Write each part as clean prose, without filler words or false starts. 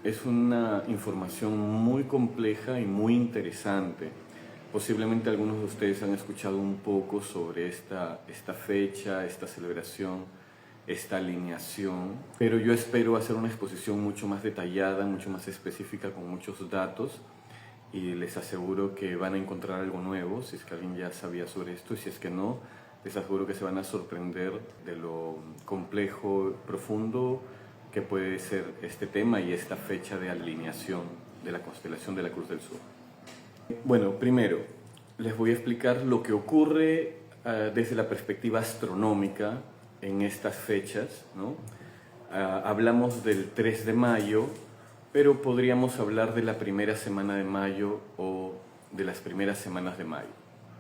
Es una información muy compleja y muy interesante. Posiblemente algunos de ustedes han escuchado un poco sobre esta fecha, esta celebración, esta alineación, pero yo espero hacer una exposición mucho más detallada, mucho más específica, con muchos datos, y les aseguro que van a encontrar algo nuevo, si es que alguien ya sabía sobre esto, y si es que no, les aseguro que se van a sorprender de lo complejo, profundo que puede ser este tema y esta fecha de alineación de la constelación de la Cruz del Sur. Bueno, primero les voy a explicar lo que ocurre desde la perspectiva astronómica en estas fechas, ¿no? Hablamos del 3 de mayo, pero podríamos hablar de la primera semana de mayo o de las primeras semanas de mayo,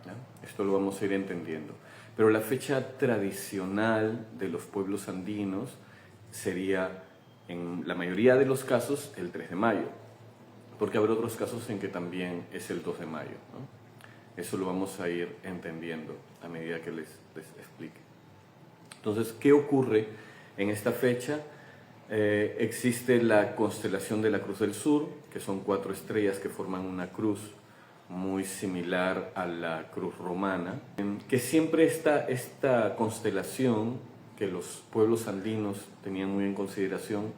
¿ya? Esto lo vamos a ir entendiendo. Pero la fecha tradicional de los pueblos andinos sería, en la mayoría de los casos, el 3 de mayo, porque habrá otros casos en que también es el 2 de mayo, ¿no? Eso lo vamos a ir entendiendo a medida que les explique. Entonces, ¿qué ocurre en esta fecha? Existe la constelación de la Cruz del Sur, que son 4 estrellas que forman una cruz muy similar a la cruz romana, que siempre está esta constelación que los pueblos andinos tenían muy en consideración.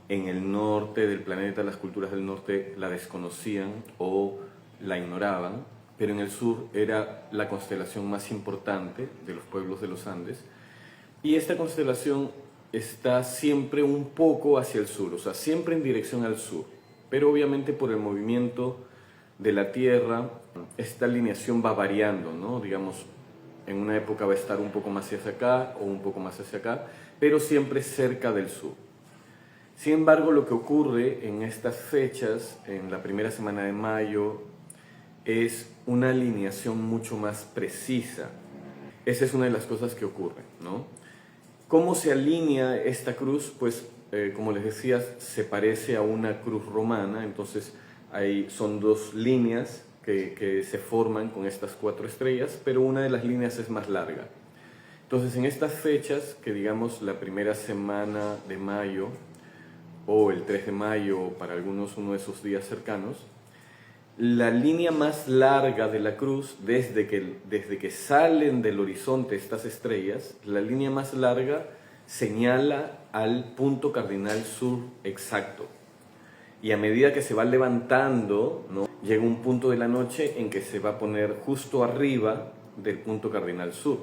En el norte del planeta, las culturas del norte la desconocían o la ignoraban, pero en el sur era la constelación más importante de los pueblos de los Andes, y esta constelación está siempre un poco hacia el sur, o sea, siempre en dirección al sur, pero obviamente por el movimiento de la Tierra, esta alineación va variando, ¿no? Digamos, en una época va a estar un poco más hacia acá o un poco más hacia acá, pero siempre cerca del sur. Sin embargo, lo que ocurre en estas fechas, en la primera semana de mayo, es una alineación mucho más precisa. Esa es una de las cosas que ocurre, ¿no? ¿Cómo se alinea esta cruz? Pues, como les decía, se parece a una cruz romana. Entonces son 2 líneas que se forman con estas 4 estrellas, pero una de las líneas es más larga. Entonces, en estas fechas, que digamos la primera semana de mayo, o el 3 de mayo, para algunos uno de esos días cercanos, la línea más larga de la cruz, desde que salen del horizonte estas estrellas, la línea más larga señala al punto cardinal sur exacto. Y a medida que se va levantando, ¿no?, llega un punto de la noche en que se va a poner justo arriba del punto cardinal sur,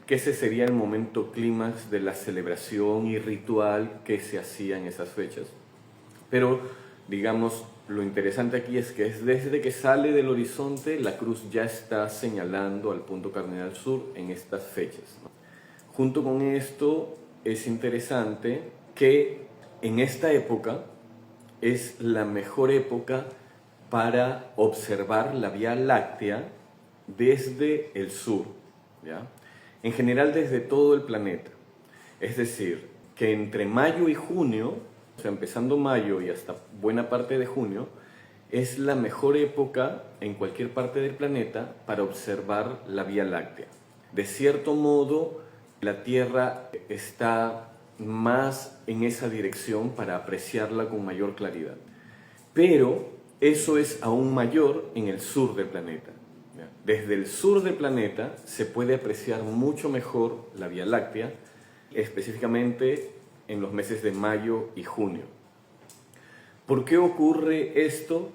que ese sería el momento clímax de la celebración y ritual que se hacía en esas fechas. Pero, digamos, lo interesante aquí es que desde que sale del horizonte, la cruz ya está señalando al punto cardinal sur en estas fechas, ¿no? Junto con esto, es interesante que en esta época es la mejor época para observar la Vía Láctea desde el sur, ¿ya? En general, desde todo el planeta. Es decir, que entre mayo y junio, o sea, empezando mayo y hasta buena parte de junio, es la mejor época en cualquier parte del planeta para observar la Vía Láctea. De cierto modo, la Tierra está más en esa dirección para apreciarla con mayor claridad. Pero eso es aún mayor en el sur del planeta. Desde el sur del planeta se puede apreciar mucho mejor la Vía Láctea, específicamente en los meses de mayo y junio. ¿Por qué ocurre esto?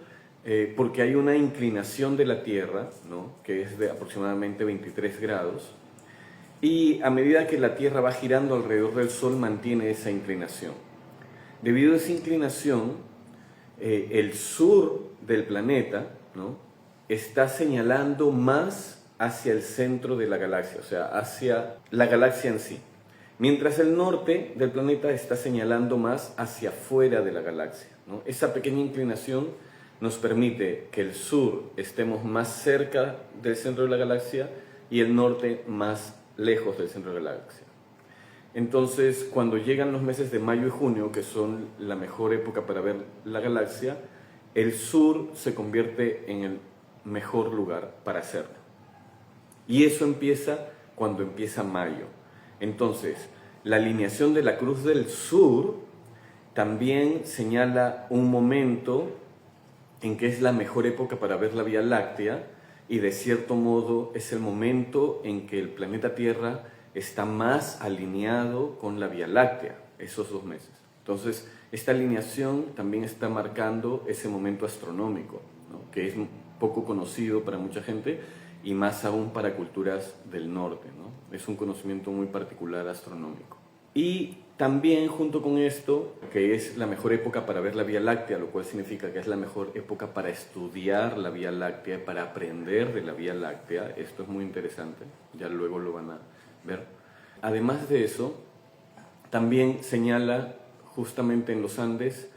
Porque hay una inclinación de la Tierra, ¿no?, que es de aproximadamente 23 grados, y a medida que la Tierra va girando alrededor del Sol mantiene esa inclinación. Debido a esa inclinación, el sur del planeta, ¿no?, está señalando más hacia el centro de la galaxia, o sea, hacia la galaxia en sí. Mientras el norte del planeta está señalando más hacia afuera de la galaxia, ¿no? Esa pequeña inclinación nos permite que el sur estemos más cerca del centro de la galaxia y el norte más lejos del centro de la galaxia. Entonces, cuando llegan los meses de mayo y junio, que son la mejor época para ver la galaxia, el sur se convierte en el mejor lugar para hacerlo. Y eso empieza cuando empieza mayo. Entonces, la alineación de la Cruz del Sur También señala un momento en que es la mejor época para ver la Vía Láctea y de cierto modo es el momento en que el planeta Tierra está más alineado con la Vía Láctea, esos 2 meses. Entonces, esta alineación también está marcando ese momento astronómico, ¿no? Que es poco conocido para mucha gente y más aún para culturas del norte, ¿no? Es un conocimiento muy particular astronómico. Y también junto con esto, que es la mejor época para ver la Vía Láctea, lo cual significa que es la mejor época para estudiar la Vía Láctea, para aprender de la Vía Láctea. Esto es muy interesante, ya luego lo van a ver. Además de eso, también señala justamente en los Andes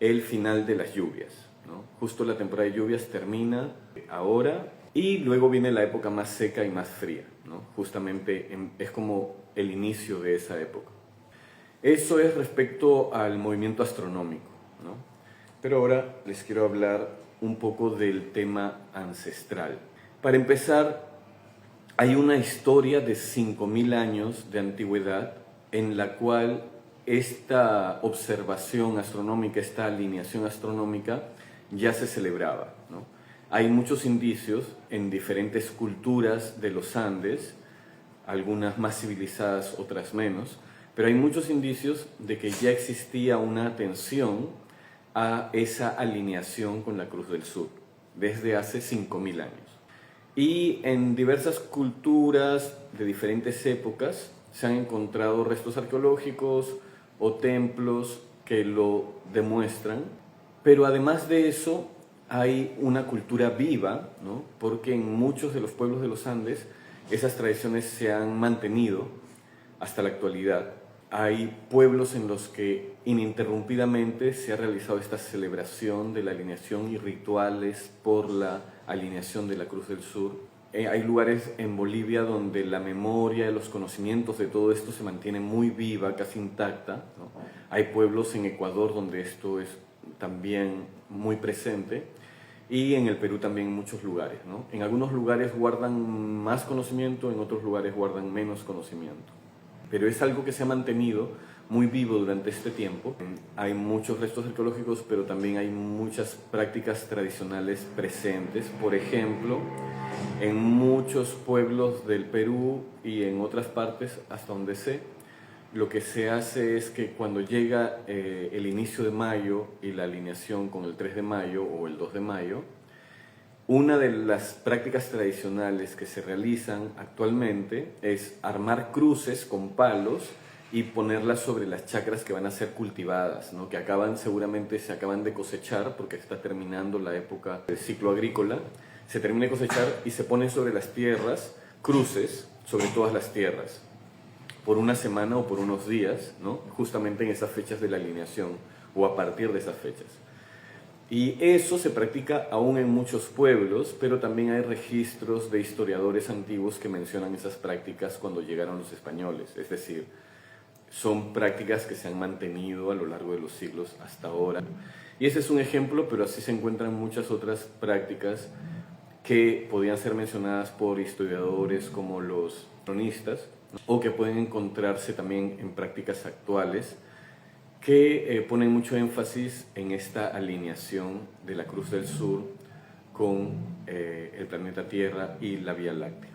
el final de las lluvias, ¿no? Justo la temporada de lluvias termina ahora y luego viene la época más seca y más fría, ¿no? Justamente es como el inicio de esa época. Eso es respecto al movimiento astronómico, ¿no? Pero ahora les quiero hablar un poco del tema ancestral. Para empezar, hay una historia de 5.000 años de antigüedad en la cual esta observación astronómica, esta alineación astronómica ya se celebraba, ¿no? Hay muchos indicios en diferentes culturas de los Andes, algunas más civilizadas, otras menos, pero hay muchos indicios de que ya existía una atención a esa alineación con la Cruz del Sur desde hace 5.000 años. Y en diversas culturas de diferentes épocas se han encontrado restos arqueológicos o templos que lo demuestran, pero además de eso hay una cultura viva, ¿no? Porque en muchos de los pueblos de los Andes esas tradiciones se han mantenido hasta la actualidad. Hay pueblos en los que ininterrumpidamente se ha realizado esta celebración de la alineación y rituales por la alineación de la Cruz del Sur. Hay lugares en Bolivia donde la memoria, los conocimientos de todo esto se mantiene muy viva, casi intacta, ¿no? Hay pueblos en Ecuador donde esto es también muy presente y en el Perú también en muchos lugares, ¿no? En algunos lugares guardan más conocimiento, en otros lugares guardan menos conocimiento. Pero es algo que se ha mantenido muy vivo durante este tiempo. Hay muchos restos arqueológicos, pero también hay muchas prácticas tradicionales presentes. Por ejemplo, en muchos pueblos del Perú y en otras partes, hasta donde sé, lo que se hace es que cuando llega el inicio de mayo y la alineación con el 3 de mayo o el 2 de mayo, una de las prácticas tradicionales que se realizan actualmente es armar cruces con palos y ponerlas sobre las chacras que van a ser cultivadas, ¿no? Que seguramente se acaban de cosechar porque está terminando la época del ciclo agrícola. Se termina de cosechar y se ponen sobre las tierras cruces sobre todas las tierras por una semana o por unos días, ¿no? Justamente en esas fechas de la alineación o a partir de esas fechas. Y eso se practica aún en muchos pueblos, pero también hay registros de historiadores antiguos que mencionan esas prácticas cuando llegaron los españoles. Es decir, son prácticas que se han mantenido a lo largo de los siglos hasta ahora. Y ese es un ejemplo, pero así se encuentran muchas otras prácticas que podían ser mencionadas por historiadores como los cronistas, ¿no? O que pueden encontrarse también en prácticas actuales que ponen mucho énfasis en esta alineación de la Cruz del Sur con el planeta Tierra y la Vía Láctea.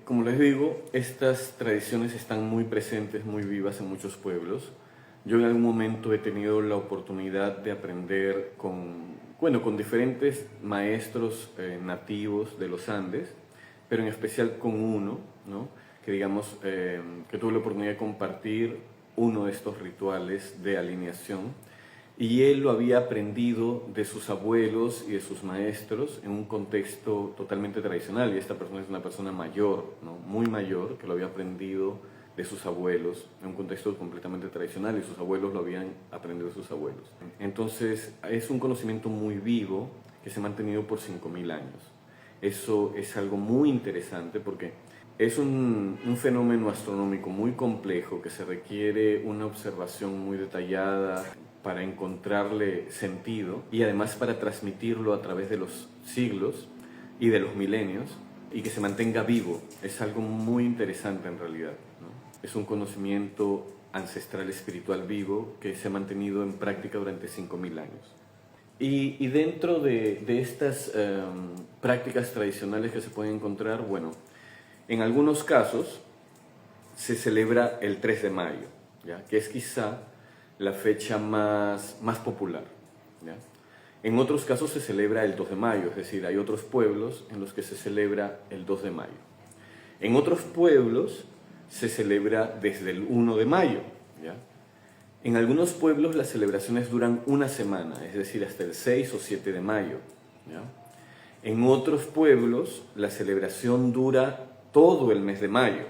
Como les digo, estas tradiciones están muy presentes, muy vivas en muchos pueblos. Yo en algún momento he tenido la oportunidad de aprender con diferentes maestros nativos de los Andes, pero en especial con uno, ¿no? Que digamos que tuve la oportunidad de compartir uno de estos rituales de alineación y él lo había aprendido de sus abuelos y de sus maestros en un contexto totalmente tradicional, y esta persona es una persona mayor, ¿no? Muy mayor, que lo había aprendido de sus abuelos en un contexto completamente tradicional y sus abuelos lo habían aprendido de sus abuelos. Entonces es un conocimiento muy vivo que se ha mantenido por 5.000 años. Eso es algo muy interesante porque es un fenómeno astronómico muy complejo que se requiere una observación muy detallada para encontrarle sentido y además para transmitirlo a través de los siglos y de los milenios y que se mantenga vivo. Es algo muy interesante en realidad, ¿no? Es un conocimiento ancestral espiritual vivo que se ha mantenido en práctica durante 5.000 años. Y dentro de estas prácticas tradicionales que se pueden encontrar, bueno, en algunos casos se celebra el 3 de mayo, ¿ya? Que es quizá la fecha más popular, ¿ya? En otros casos se celebra el 2 de mayo, es decir, hay otros pueblos en los que se celebra el 2 de mayo. En otros pueblos se celebra desde el 1 de mayo, ¿ya? En algunos pueblos las celebraciones duran una semana, es decir, hasta el 6 o 7 de mayo, ¿ya? En otros pueblos la celebración dura todo el mes de mayo,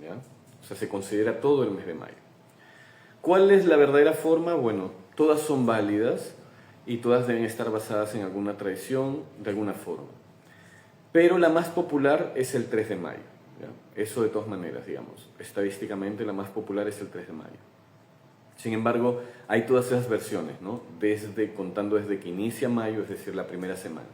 ¿ya? O sea, se considera todo el mes de mayo. ¿Cuál es la verdadera forma? Bueno, todas son válidas y todas deben estar basadas en alguna tradición, de alguna forma. Pero la más popular es el 3 de mayo, ¿ya? Eso de todas maneras, digamos, estadísticamente la más popular es el 3 de mayo. Sin embargo, hay todas esas versiones, ¿no? Contando desde que inicia mayo, es decir, la primera semana.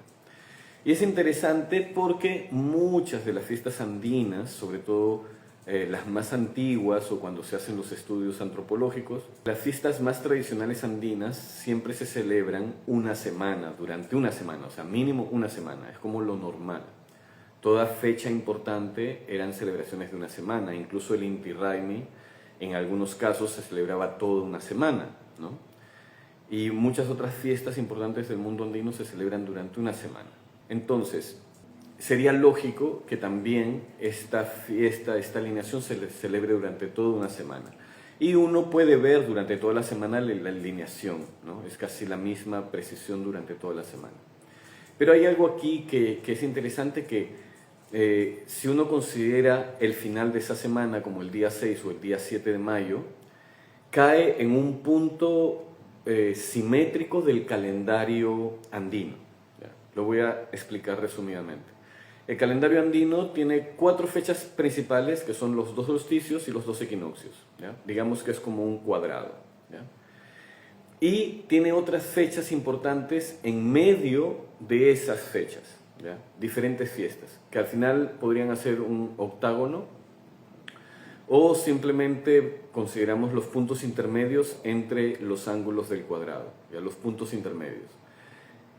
Y es interesante porque muchas de las fiestas andinas, sobre todo las más antiguas o cuando se hacen los estudios antropológicos, las fiestas más tradicionales andinas siempre se celebran una semana, durante una semana, o sea, mínimo una semana, es como lo normal. Toda fecha importante eran celebraciones de una semana, incluso el Inti Raymi, en algunos casos se celebraba toda una semana, ¿no? Y muchas otras fiestas importantes del mundo andino se celebran durante una semana. Entonces, sería lógico que también esta fiesta, esta alineación se celebre durante toda una semana. Y uno puede ver durante toda la semana la alineación, ¿no? Es casi la misma precisión durante toda la semana. Pero hay algo aquí que es interesante que si uno considera el final de esa semana como el día 6 o el día 7 de mayo, cae en un punto simétrico del calendario andino. ¿Ya? Lo voy a explicar resumidamente. El calendario andino tiene 4 fechas principales que son los 2 solsticios y los 2 equinoccios. ¿Ya? Digamos que es como un cuadrado. ¿Ya? Y tiene otras fechas importantes en medio de esas fechas. ¿Ya? Diferentes fiestas, que al final podrían hacer un octágono o simplemente consideramos los puntos intermedios entre los ángulos del cuadrado, ¿ya? Los puntos intermedios.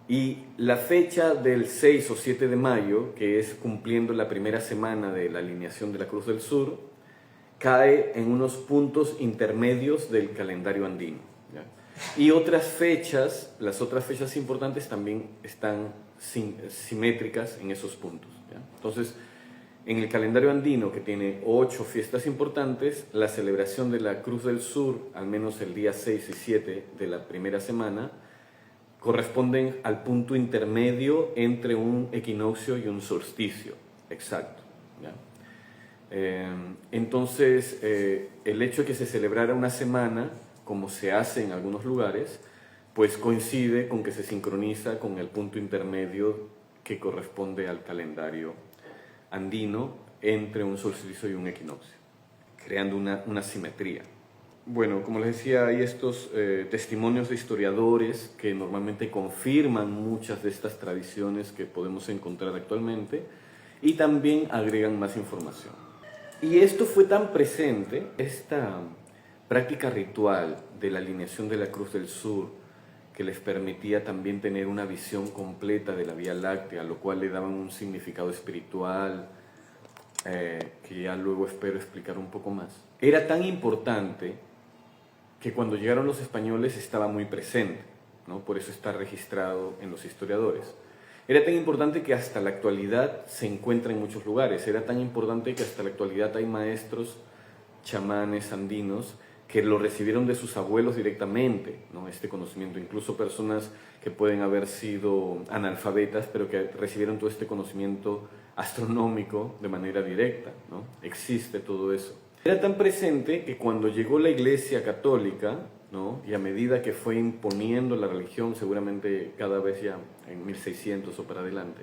Y la fecha del 6 o 7 de mayo, que es cumpliendo la primera semana de la alineación de la Cruz del Sur, cae en unos puntos intermedios del calendario andino, ¿ya? Y otras fechas, las otras fechas importantes también están simétricas en esos puntos, ¿ya? Entonces, en el calendario andino, que tiene 8 fiestas importantes, la celebración de la Cruz del Sur, al menos el día 6 y 7 de la primera semana, corresponden al punto intermedio entre un equinoccio y un solsticio, exacto, ¿ya? Entonces, el hecho de que se celebrara una semana, como se hace en algunos lugares, pues coincide con que se sincroniza con el punto intermedio que corresponde al calendario andino entre un solsticio y un equinoccio, creando una simetría. Bueno, como les decía, hay estos testimonios de historiadores que normalmente confirman muchas de estas tradiciones que podemos encontrar actualmente y también agregan más información. Y esto fue tan presente, esta práctica ritual de la alineación de la Cruz del Sur, que les permitía también tener una visión completa de la Vía Láctea, lo cual le daban un significado espiritual, que ya luego espero explicar un poco más. Era tan importante que cuando llegaron los españoles estaba muy presente, ¿no? Por eso está registrado en los historiadores. Era tan importante que hasta la actualidad se encuentra en muchos lugares. Era tan importante que hasta la actualidad hay maestros, chamanes andinos, que lo recibieron de sus abuelos directamente, ¿no? Este conocimiento, incluso personas que pueden haber sido analfabetas, pero que recibieron todo este conocimiento astronómico de manera directa, ¿no? Existe todo eso. Era tan presente que cuando llegó la Iglesia Católica, ¿no? Y a medida que fue imponiendo la religión, seguramente cada vez ya en 1600 o para adelante,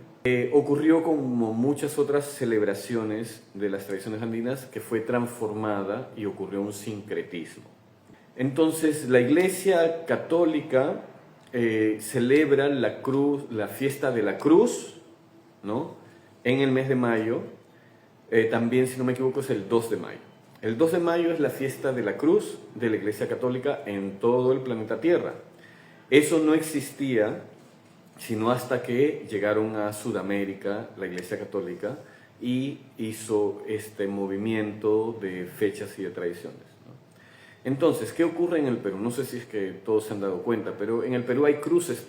ocurrió como muchas otras celebraciones de las tradiciones andinas, que fue transformada y ocurrió un sincretismo. Entonces la Iglesia Católica celebra la fiesta de la Cruz, ¿no? En el mes de mayo, también si no me equivoco es el 2 de mayo. El 2 de mayo es la fiesta de la cruz de la Iglesia Católica en todo el planeta Tierra. Eso no existía sino hasta que llegaron a Sudamérica, la Iglesia Católica, y hizo este movimiento de fechas y de tradiciones, ¿no? Entonces, ¿qué ocurre en el Perú? No sé si es que todos se han dado cuenta, pero en el Perú hay cruces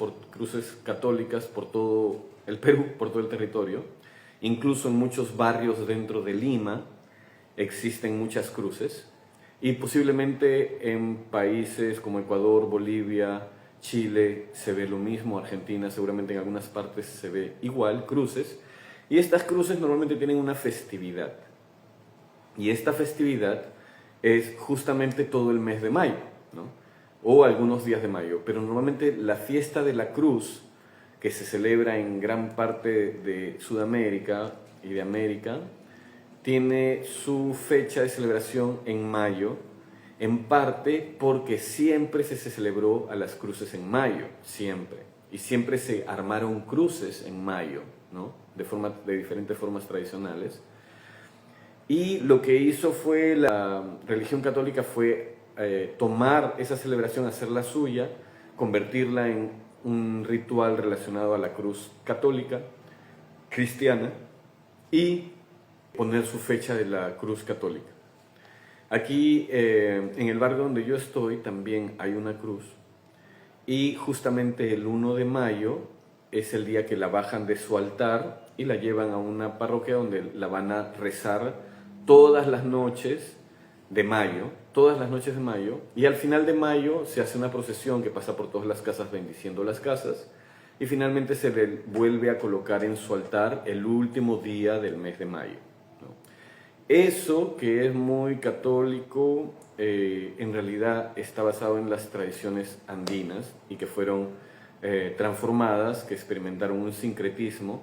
católicas por todo el Perú, por todo el territorio. Incluso en muchos barrios dentro de Lima existen muchas cruces, y posiblemente en países como Ecuador, Bolivia, Chile se ve lo mismo, Argentina seguramente en algunas partes se ve igual, cruces, y estas cruces normalmente tienen una festividad, y esta festividad es justamente todo el mes de mayo, ¿no? O algunos días de mayo, pero normalmente la fiesta de la cruz, que se celebra en gran parte de Sudamérica y de América, tiene su fecha de celebración en mayo, en parte porque siempre se celebró a las cruces en mayo, siempre. Y siempre se armaron cruces en mayo, ¿no? De diferentes formas tradicionales. Y lo que hizo fue la religión católica fue tomar esa celebración, hacerla suya, convertirla en un ritual relacionado a la cruz católica, cristiana, y poner su fecha de la cruz católica. Aquí en el barrio donde yo estoy también hay una cruz, y justamente el 1 de mayo es el día que la bajan de su altar y la llevan a una parroquia donde la van a rezar todas las noches de mayo, y al final de mayo se hace una procesión que pasa por todas las casas bendiciendo las casas, y finalmente se le vuelve a colocar en su altar el último día del mes de mayo. Eso, que es muy católico, en realidad está basado en las tradiciones andinas y que fueron transformadas, que experimentaron un sincretismo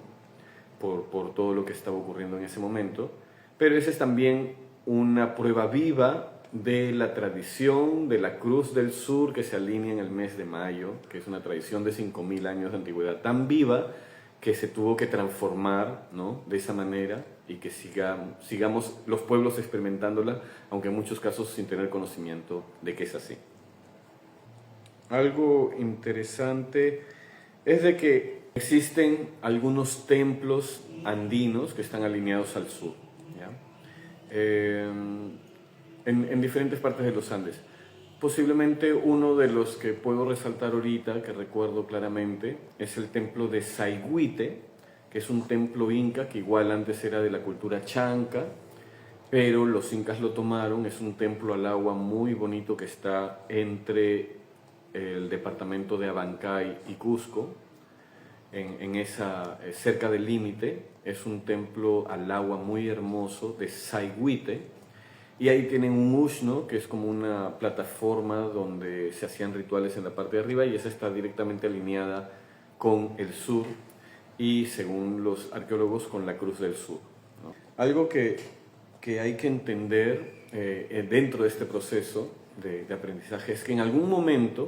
por todo lo que estaba ocurriendo en ese momento. Pero esa es también una prueba viva de la tradición de la Cruz del Sur que se alinea en el mes de mayo, que es una tradición de 5000 años de antigüedad, tan viva que se tuvo que transformar, ¿no?, de esa manera, y que sigamos los pueblos experimentándola, aunque en muchos casos sin tener conocimiento de que es así. Algo interesante es de que existen algunos templos andinos que están alineados al sur, ¿ya? En diferentes partes de los Andes. Posiblemente uno de los que puedo resaltar ahorita, que recuerdo claramente, es el templo de Saigüite, que es un templo inca que igual antes era de la cultura chanca, pero los incas lo tomaron. Es un templo al agua muy bonito que está entre el departamento de Abancay y Cusco, cerca del límite. Es un templo al agua muy hermoso de Saigüite. Y ahí tienen un ushno, que es como una plataforma donde se hacían rituales en la parte de arriba, y esa está directamente alineada con el sur y, según los arqueólogos, con la Cruz del Sur, ¿no? Algo que hay que entender dentro de este proceso de aprendizaje es que en algún momento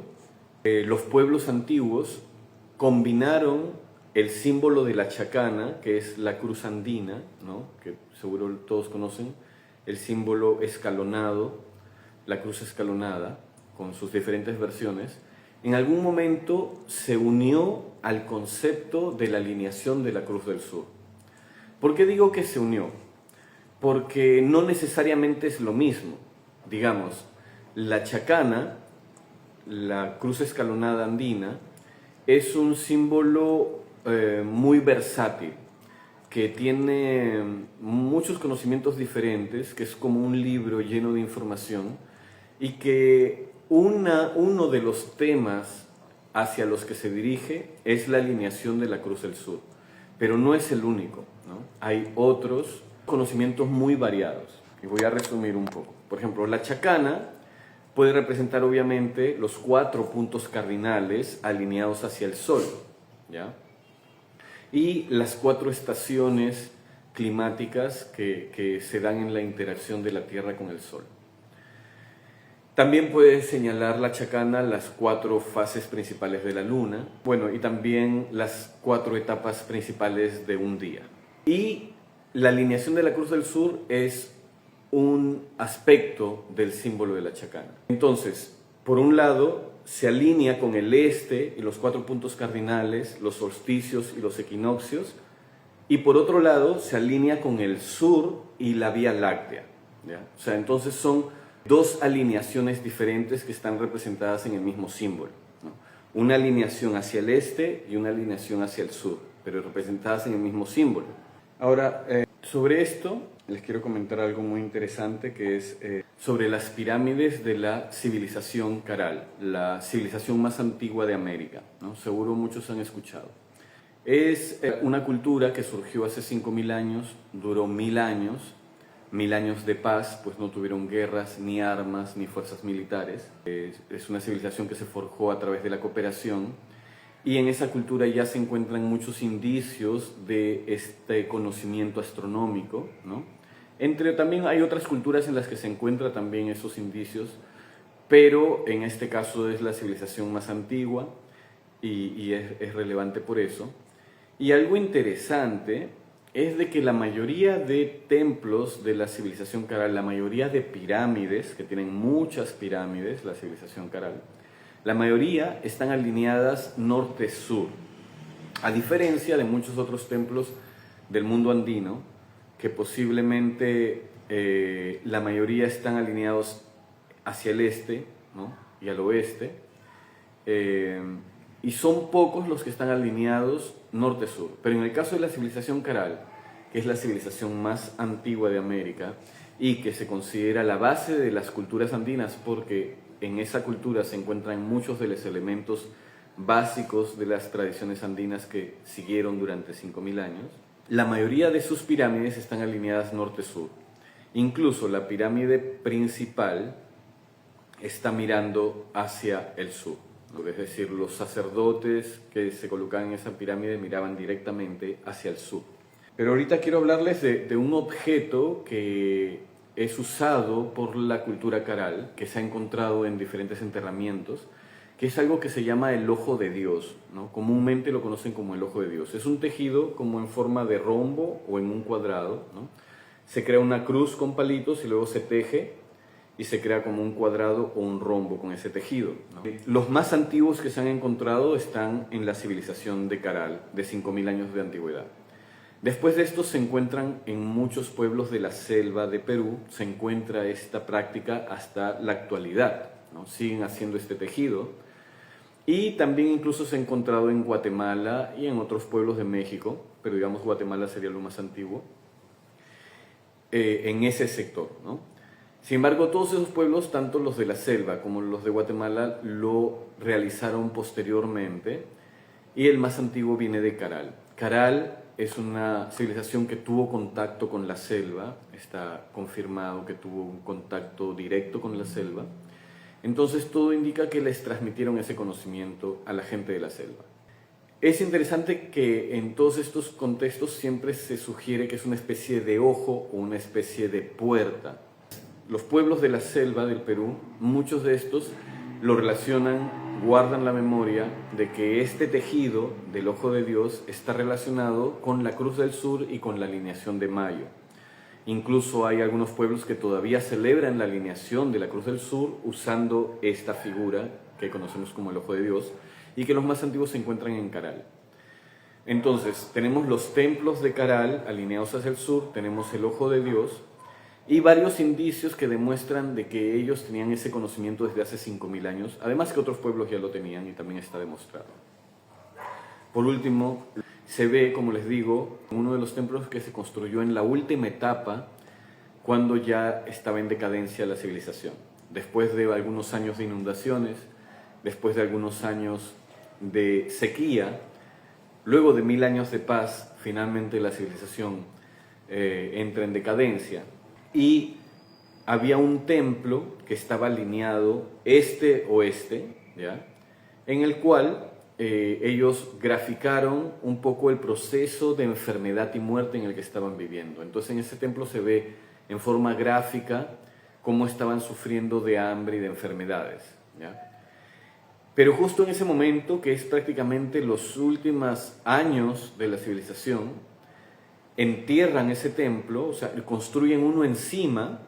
los pueblos antiguos combinaron el símbolo de la chacana, que es la cruz andina, ¿no?, que seguro todos conocen, el símbolo escalonado, la cruz escalonada, con sus diferentes versiones. En algún momento se unió al concepto de la alineación de la Cruz del Sur. ¿Por qué digo que se unió? Porque no necesariamente es lo mismo. Digamos, la chacana, la cruz escalonada andina, es un símbolo muy versátil, que tiene muchos conocimientos diferentes, que es como un libro lleno de información, y que uno de los temas hacia los que se dirige es la alineación de la Cruz del Sur. Pero no es el único, ¿no? Hay otros conocimientos muy variados, y voy a resumir un poco. Por ejemplo, la chacana puede representar obviamente los 4 puntos cardinales alineados hacia el sol, ¿ya?, y las 4 estaciones climáticas que se dan en la interacción de la Tierra con el Sol. También puede señalar la chacana las 4 fases principales de la Luna, bueno, y también las 4 etapas principales de un día. Y la alineación de la Cruz del Sur es un aspecto del símbolo de la chacana. Entonces, por un lado, se alinea con el este y los 4 puntos cardinales, los solsticios y los equinoccios, y por otro lado, se alinea con el sur y la Vía Láctea, ¿ya? O sea, entonces son 2 alineaciones diferentes que están representadas en el mismo símbolo, ¿no? Una alineación hacia el este y una alineación hacia el sur, pero representadas en el mismo símbolo. Ahora, sobre esto les quiero comentar algo muy interesante, que es sobre las pirámides de la civilización Caral, la civilización más antigua de América, ¿no? Seguro muchos han escuchado. Es una cultura que surgió hace 5.000 años, duró 1.000 años, 1.000 años de paz, pues no tuvieron guerras, ni armas, ni fuerzas militares. Es una civilización que se forjó a través de la cooperación, y en esa cultura ya se encuentran muchos indicios de este conocimiento astronómico, ¿no? También hay otras culturas en las que se encuentran también esos indicios, pero en este caso es la civilización más antigua y es relevante por eso. Y algo interesante es de que la mayoría de templos de la civilización Caral, la mayoría de pirámides, que tienen muchas pirámides, la civilización Caral, la mayoría están alineadas norte-sur, a diferencia de muchos otros templos del mundo andino, que posiblemente la mayoría están alineados hacia el este, ¿no? Y al oeste, y son pocos los que están alineados norte-sur. Pero en el caso de la civilización Caral, que es la civilización más antigua de América y que se considera la base de las culturas andinas, porque en esa cultura se encuentran muchos de los elementos básicos de las tradiciones andinas que siguieron durante 5.000 años, la mayoría de sus pirámides están alineadas norte-sur. Incluso la pirámide principal está mirando hacia el sur. Es decir, los sacerdotes que se colocaban en esa pirámide miraban directamente hacia el sur. Pero ahorita quiero hablarles de un objeto que es usado por la cultura Caral, que se ha encontrado en diferentes enterramientos, que es algo que se llama el ojo de Dios, ¿no? Comúnmente lo conocen como el ojo de Dios. Es un tejido como en forma de rombo o en un cuadrado, ¿no? Se crea una cruz con palitos y luego se teje y se crea como un cuadrado o un rombo con ese tejido, ¿no? Los más antiguos que se han encontrado están en la civilización de Caral, de 5.000 años de antigüedad. Después de esto se encuentran en muchos pueblos de la selva de Perú, se encuentra esta práctica hasta la actualidad, ¿no? Siguen haciendo este tejido, y también incluso se ha encontrado en Guatemala y en otros pueblos de México, pero digamos Guatemala sería lo más antiguo, en ese sector, ¿no? Sin embargo, todos esos pueblos, tanto los de la selva como los de Guatemala, lo realizaron posteriormente, y el más antiguo viene de Caral. Caral es una civilización que tuvo contacto con la selva, está confirmado que tuvo un contacto directo con la selva. Entonces todo indica que les transmitieron ese conocimiento a la gente de la selva. Es interesante que en todos estos contextos siempre se sugiere que es una especie de ojo o una especie de puerta. Los pueblos de la selva del Perú, muchos de estos lo relacionan, guardan la memoria de que este tejido del ojo de Dios está relacionado con la Cruz del Sur y con la alineación de Mayo. Incluso hay algunos pueblos que todavía celebran la alineación de la Cruz del Sur usando esta figura que conocemos como el ojo de Dios, y que los más antiguos se encuentran en Caral. Entonces, tenemos los templos de Caral alineados hacia el sur, tenemos el ojo de Dios y varios indicios que demuestran de que ellos tenían ese conocimiento desde hace 5.000 años, además que otros pueblos ya lo tenían y también está demostrado. Por último, se ve, como les digo, uno de los templos que se construyó en la última etapa, cuando ya estaba en decadencia la civilización. Después de algunos años de inundaciones, después de algunos años de sequía, luego de 1.000 años de paz, finalmente la civilización entra en decadencia, y había un templo que estaba alineado este-oeste, ¿ya? En el cual ellos graficaron un poco el proceso de enfermedad y muerte en el que estaban viviendo. Entonces en ese templo se ve en forma gráfica cómo estaban sufriendo de hambre y de enfermedades, ¿ya? Pero justo en ese momento, que es prácticamente los últimos años de la civilización, entierran ese templo, o sea, construyen uno encima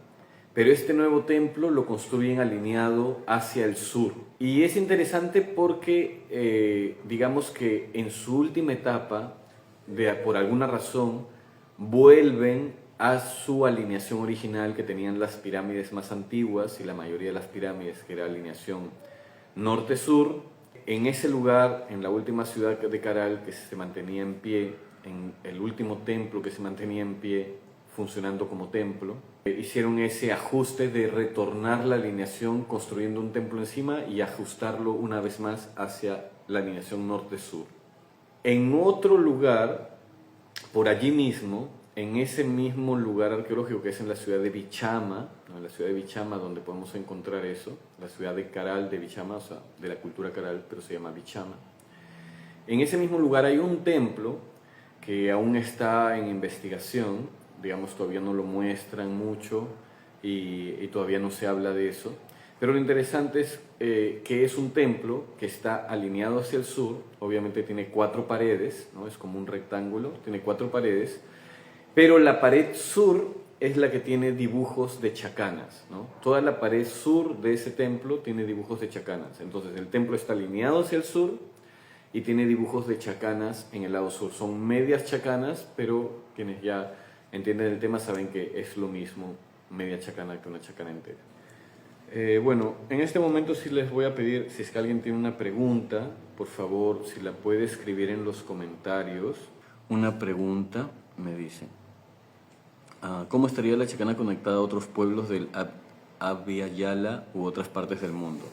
pero este nuevo templo lo construyen alineado hacia el sur. Y es interesante porque digamos que en su última etapa, por alguna razón, vuelven a su alineación original que tenían las pirámides más antiguas y la mayoría de las pirámides, que era alineación norte-sur. En ese lugar, en la última ciudad de Caral, que se mantenía en pie, en el último templo que se mantenía en pie, funcionando como templo, hicieron ese ajuste de retornar la alineación construyendo un templo encima y ajustarlo una vez más hacia la alineación norte-sur. En otro lugar, por allí mismo, en ese mismo lugar arqueológico que es en la ciudad de Bichama, ¿no? En la ciudad de Bichama donde podemos encontrar eso, la ciudad de Caral de Bichama, o sea, de la cultura Caral, pero se llama Bichama. En ese mismo lugar hay un templo que aún está en investigación, digamos, todavía no lo muestran mucho y todavía no se habla de eso. Pero lo interesante es que es un templo que está alineado hacia el sur, obviamente tiene 4 paredes, ¿no? Es como un rectángulo, tiene 4 paredes, pero la pared sur es la que tiene dibujos de chacanas, ¿no? Toda la pared sur de ese templo tiene dibujos de chacanas. Entonces el templo está alineado hacia el sur y tiene dibujos de chacanas en el lado sur. Son medias chacanas, pero quienes ya entienden el tema saben que es lo mismo media chacana que una chacana entera. Bueno, en este momento sí les voy a pedir, si es que alguien tiene una pregunta, por favor, si la puede escribir en los comentarios. Una pregunta, me dicen. ¿Cómo estaría la chacana conectada a otros pueblos del Abya u otras partes del mundo?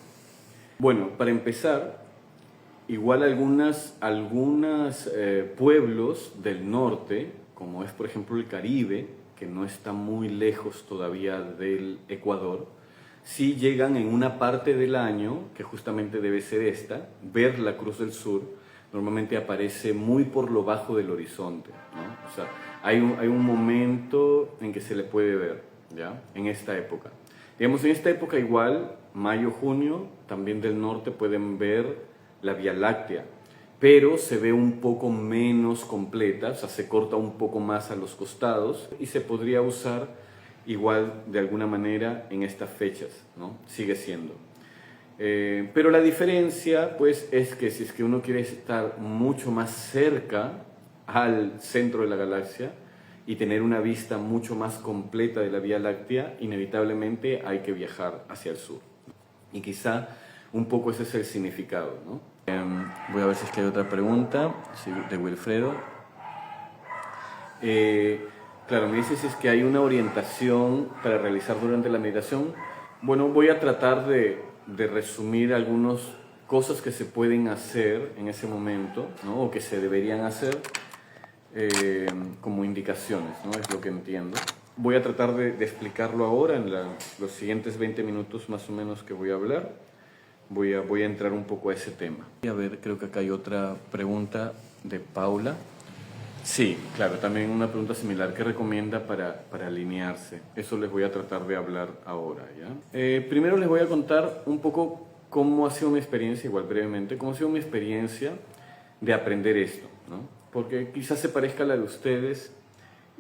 Bueno, para empezar, igual algunos pueblos del norte, como es por ejemplo el Caribe, que no está muy lejos todavía del Ecuador, sí llegan en una parte del año, que justamente debe ser esta, ver la Cruz del Sur, normalmente aparece muy por lo bajo del horizonte, ¿no? O sea, hay un momento en que se le puede ver, ¿ya? En esta época. Digamos, en esta época igual, mayo, junio, también del norte pueden ver la Vía Láctea, pero se ve un poco menos completa, o sea, se corta un poco más a los costados y se podría usar igual de alguna manera en estas fechas, ¿no? Sigue siendo. Pero la diferencia, pues, es que si es que uno quiere estar mucho más cerca al centro de la galaxia y tener una vista mucho más completa de la Vía Láctea, inevitablemente hay que viajar hacia el sur. Y quizá un poco ese es el significado, ¿no? Voy a ver si es que hay otra pregunta de Wilfredo. Claro, me dice si es que hay una orientación para realizar durante la meditación. Bueno, voy a tratar de resumir algunas cosas que se pueden hacer en ese momento, ¿no? O que se deberían hacer como indicaciones, ¿no? Es lo que entiendo. Voy a tratar de explicarlo ahora en los siguientes 20 minutos más o menos que voy a hablar. Voy a entrar un poco a ese tema. A ver, creo que acá hay otra pregunta de Paula. Sí, claro, también una pregunta similar. ¿Qué recomienda para alinearse? Eso les voy a tratar de hablar ahora, ¿ya? Primero les voy a contar un poco cómo ha sido mi experiencia, igual brevemente, cómo ha sido mi experiencia de aprender esto, ¿no? Porque quizás se parezca a la de ustedes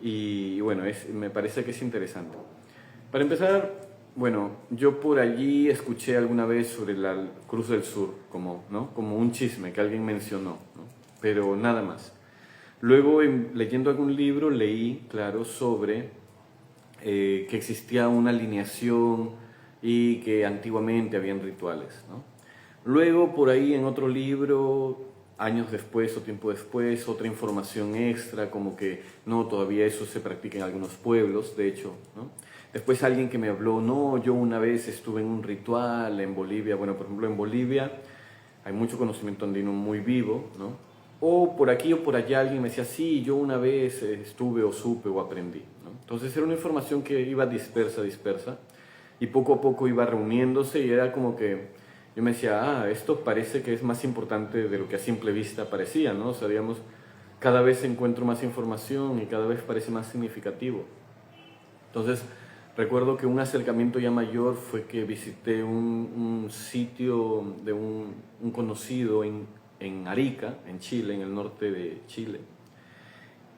y bueno, me parece que es interesante. Para empezar, bueno, yo por allí escuché alguna vez sobre la Cruz del Sur, ¿no? Como un chisme que alguien mencionó, ¿no? Pero nada más. Luego, leyendo algún libro, leí, claro, sobre que existía una alineación y que antiguamente habían rituales, ¿no? Luego, por ahí en otro libro, años después o tiempo después, otra información extra, como que no, todavía eso se practica en algunos pueblos, de hecho, ¿no? Después alguien que me habló, no, yo una vez estuve en un ritual en Bolivia. Bueno, por ejemplo, en Bolivia hay mucho conocimiento andino muy vivo, ¿no? O por aquí o por allá alguien me decía, sí, yo una vez estuve o supe o aprendí, ¿no? Entonces era una información que iba dispersa, y poco a poco iba reuniéndose y era como que yo me decía, esto parece que es más importante de lo que a simple vista parecía, ¿no? O sea, digamos, cada vez encuentro más información y cada vez parece más significativo. Entonces, recuerdo que un acercamiento ya mayor fue que visité un sitio de un conocido en Arica, en Chile, en el norte de Chile.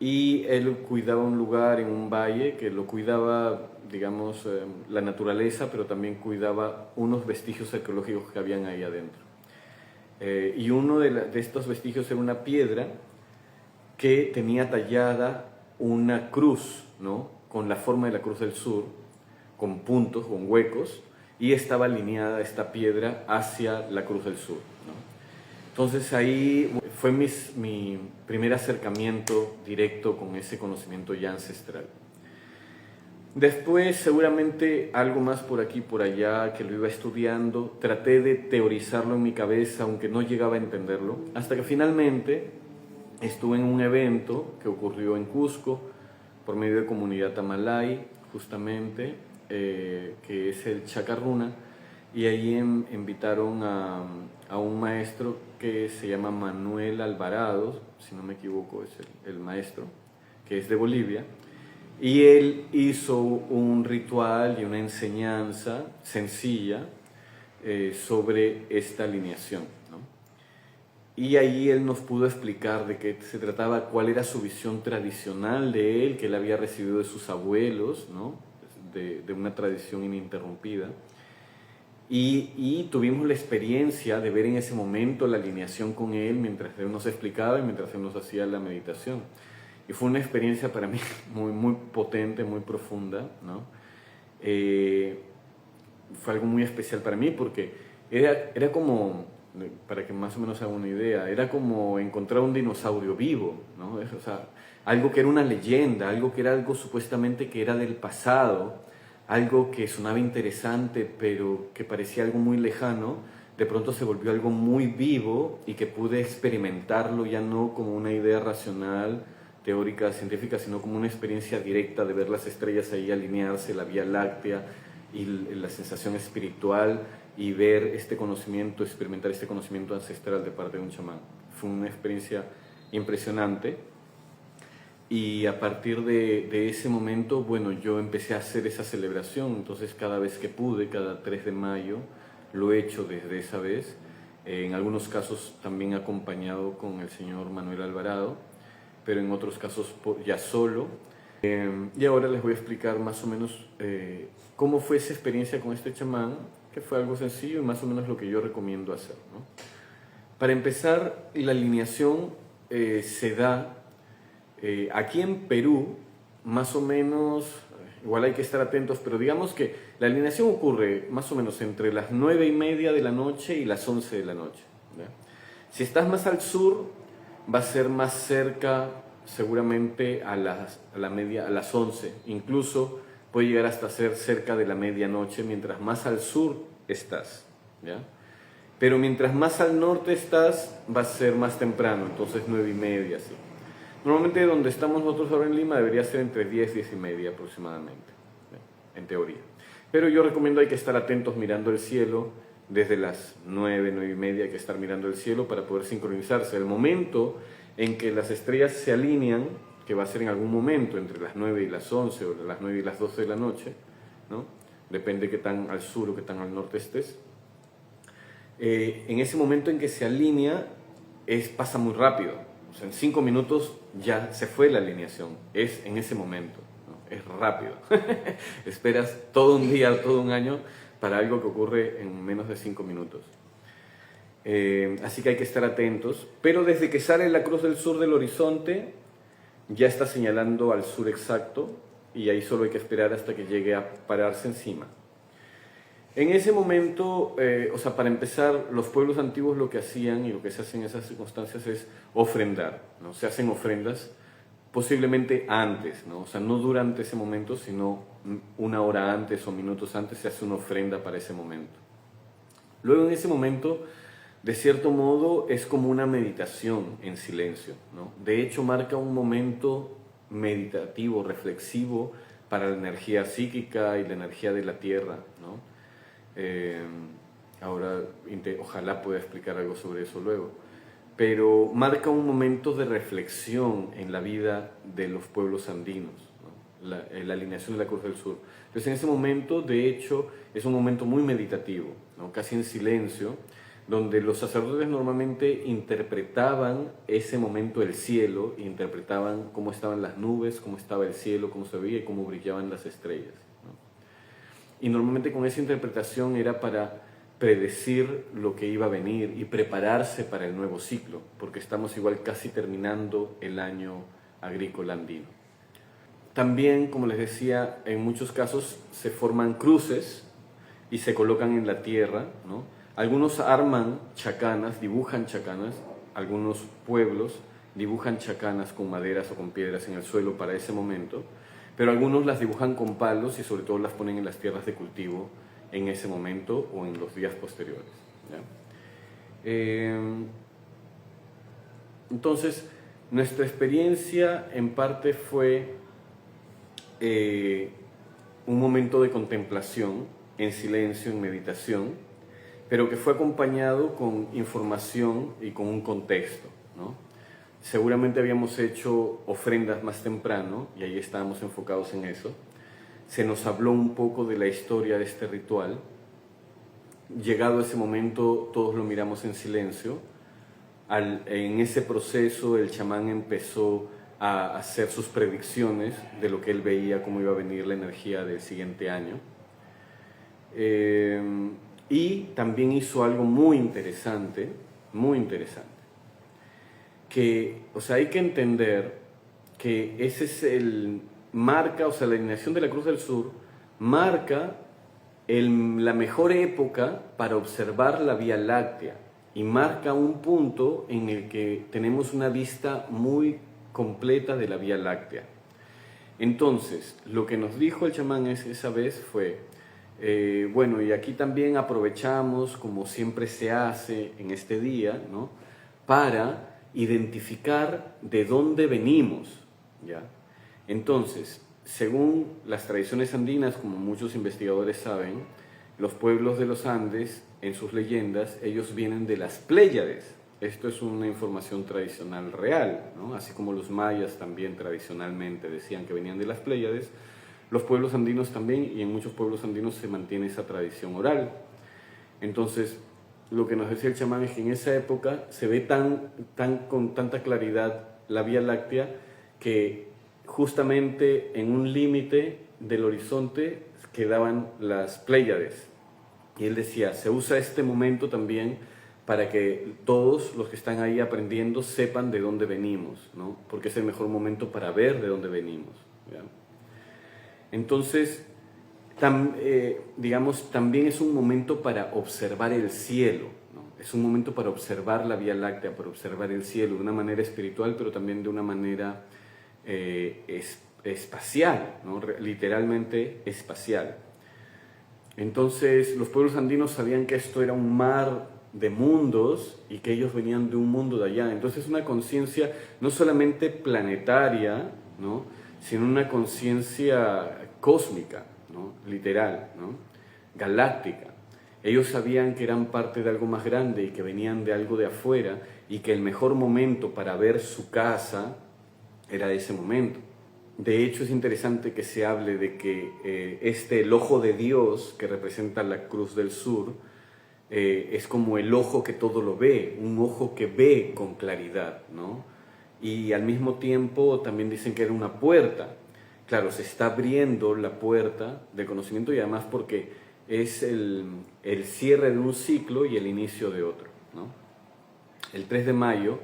y él cuidaba un lugar en un valle que lo cuidaba, digamos, la naturaleza, pero también cuidaba unos vestigios arqueológicos que habían ahí adentro. Y uno de estos vestigios era una piedra que tenía tallada una cruz, ¿no? Con la forma de la Cruz del Sur, con puntos, con huecos, y estaba alineada esta piedra hacia la Cruz del Sur, ¿no? Entonces ahí fue mi primer acercamiento directo con ese conocimiento ya ancestral. Después, seguramente algo más por aquí y por allá, que lo iba estudiando, traté de teorizarlo en mi cabeza, aunque no llegaba a entenderlo, hasta que finalmente estuve en un evento que ocurrió en Cusco, por medio de Comunidad Tamalay, justamente, que es el Chacarruna, y ahí invitaron a un maestro que se llama Manuel Alvarado, si no me equivoco es el maestro, que es de Bolivia, y él hizo un ritual y una enseñanza sencilla sobre esta alineación, ¿no? Y ahí él nos pudo explicar de qué se trataba, cuál era su visión tradicional de él, que él había recibido de sus abuelos, ¿no? De una tradición ininterrumpida. Y tuvimos la experiencia de ver en ese momento la alineación con él mientras él nos explicaba y mientras él nos hacía la meditación. Y fue una experiencia para mí muy, muy potente, muy profunda, ¿no? Fue algo muy especial para mí porque era como, para que más o menos haga una idea, era como encontrar un dinosaurio vivo, ¿no? O sea, algo que era una leyenda, algo que era algo supuestamente que era del pasado, algo que sonaba interesante pero que parecía algo muy lejano, de pronto se volvió algo muy vivo y que pude experimentarlo ya no como una idea racional, teórica, científica, sino como una experiencia directa de ver las estrellas ahí alinearse, la Vía Láctea y la sensación espiritual y ver este conocimiento, experimentar este conocimiento ancestral de parte de un chamán. Fue una experiencia impresionante y a partir de ese momento, bueno, yo empecé a hacer esa celebración, entonces cada vez que pude, cada 3 de mayo, lo he hecho desde esa vez, en algunos casos también acompañado con el señor Manuel Alvarado, pero en otros casos ya solo. Y ahora les voy a explicar más o menos cómo fue esa experiencia con este chamán, que fue algo sencillo y más o menos lo que yo recomiendo hacer, ¿no? Para empezar, la alineación se da aquí en Perú, más o menos, igual hay que estar atentos, pero digamos que la alineación ocurre más o menos entre las 9:30 de la noche y las 11 de la noche, ¿ya? Si estás más al sur, va a ser más cerca seguramente a las 11, incluso puede llegar hasta ser cerca de la medianoche mientras más al sur estás, ¿ya? Pero mientras más al norte estás va a ser más temprano, entonces 9:30, así. Normalmente donde estamos nosotros ahora en Lima debería ser entre 10 y 10:30 aproximadamente, ¿ya? En teoría. Pero yo recomiendo hay que estar atentos mirando el cielo. Desde las 9:30 hay que estar mirando el cielo para poder sincronizarse. El momento en que las estrellas se alinean, que va a ser en algún momento entre las 9 y las 11 o las 9 y las 12 de la noche, ¿no? Depende qué tan al sur o qué tan al norte estés. En ese momento en que se alinea, pasa muy rápido. O sea, en 5 minutos ya se fue la alineación. Es en ese momento, ¿no? Es rápido. Esperas todo un día, todo un año para algo que ocurre en menos de 5 minutos. Así que hay que estar atentos. Pero desde que sale la Cruz del Sur del horizonte, ya está señalando al sur exacto y ahí solo hay que esperar hasta que llegue a pararse encima. En ese momento, o sea, para empezar, los pueblos antiguos lo que hacían y lo que se hace en esas circunstancias es ofrendar, ¿no? Se hacen ofrendas posiblemente antes, ¿no? O sea, no durante ese momento, sino una hora antes o minutos antes se hace una ofrenda para ese momento. Luego en ese momento, de cierto modo, es como una meditación en silencio, ¿no? De hecho, marca un momento meditativo, reflexivo para la energía psíquica y la energía de la tierra, ¿no? Ahora ojalá pueda explicar algo sobre eso luego, pero marca un momento de reflexión en la vida de los pueblos andinos, ¿no? La alineación de la Cruz del Sur. Entonces en ese momento, de hecho, es un momento muy meditativo, ¿no? Casi en silencio, donde los sacerdotes normalmente interpretaban ese momento del cielo, interpretaban cómo estaban las nubes, cómo estaba el cielo, cómo se veía y cómo brillaban las estrellas, ¿no? Y normalmente con esa interpretación era para predecir lo que iba a venir y prepararse para el nuevo ciclo, porque estamos igual casi terminando el año agrícola andino. También, como les decía, en muchos casos se forman cruces y se colocan en la tierra, ¿no? Algunos arman chacanas, dibujan chacanas, algunos pueblos dibujan chacanas con maderas o con piedras en el suelo para ese momento, pero algunos las dibujan con palos y sobre todo las ponen en las tierras de cultivo en ese momento o en los días posteriores, ¿ya? Entonces, nuestra experiencia en parte fue un momento de contemplación, en silencio, en meditación, pero que fue acompañado con información y con un contexto, ¿no? Seguramente habíamos hecho ofrendas más temprano y ahí estábamos enfocados en eso. Se nos habló un poco de la historia de este ritual. Llegado ese momento, todos lo miramos en silencio. En ese proceso, el chamán empezó a hacer sus predicciones de lo que él veía, cómo iba a venir la energía del siguiente año. Y también hizo algo muy interesante, que, o sea, hay que entender que ese es marca, o sea, la alineación de la Cruz del Sur marca la mejor época para observar la Vía Láctea y marca un punto en el que tenemos una vista muy completa de la Vía Láctea. Entonces, lo que nos dijo el chamán esa vez fue, bueno, y aquí también aprovechamos, como siempre se hace en este día, ¿no?, para identificar de dónde venimos, ¿ya? Entonces, según las tradiciones andinas, como muchos investigadores saben, los pueblos de los Andes, en sus leyendas, ellos vienen de las Pléyades. Esto es una información tradicional real, ¿no? Así como los mayas también tradicionalmente decían que venían de las Pléyades, los pueblos andinos también, y en muchos pueblos andinos se mantiene esa tradición oral. Entonces, lo que nos decía el chamán es que en esa época se ve con tanta claridad la Vía Láctea que justamente en un límite del horizonte quedaban las Pléyades. Y él decía, se usa este momento también para que todos los que están ahí aprendiendo sepan de dónde venimos, ¿no? Porque es el mejor momento para ver de dónde venimos, ¿ya? Entonces, digamos, también es un momento para observar el cielo, ¿no? Es un momento para observar la Vía Láctea, para observar el cielo de una manera espiritual, pero también de una manera espacial, ¿no? Literalmente espacial. Entonces, los pueblos andinos sabían que esto era un mar de mundos y que ellos venían de un mundo de allá. Entonces, una conciencia no solamente planetaria, ¿no?, sino una conciencia cósmica, ¿no?, literal, ¿no?, galáctica. Ellos sabían que eran parte de algo más grande y que venían de algo de afuera y que el mejor momento para ver su casa era ese momento. De hecho, es interesante que se hable de que el ojo de Dios, que representa la Cruz del Sur, es como el ojo que todo lo ve, un ojo que ve con claridad, ¿no? Y al mismo tiempo también dicen que era una puerta. Claro, se está abriendo la puerta del conocimiento y además porque es el cierre de un ciclo y el inicio de otro, ¿no? El 3 de mayo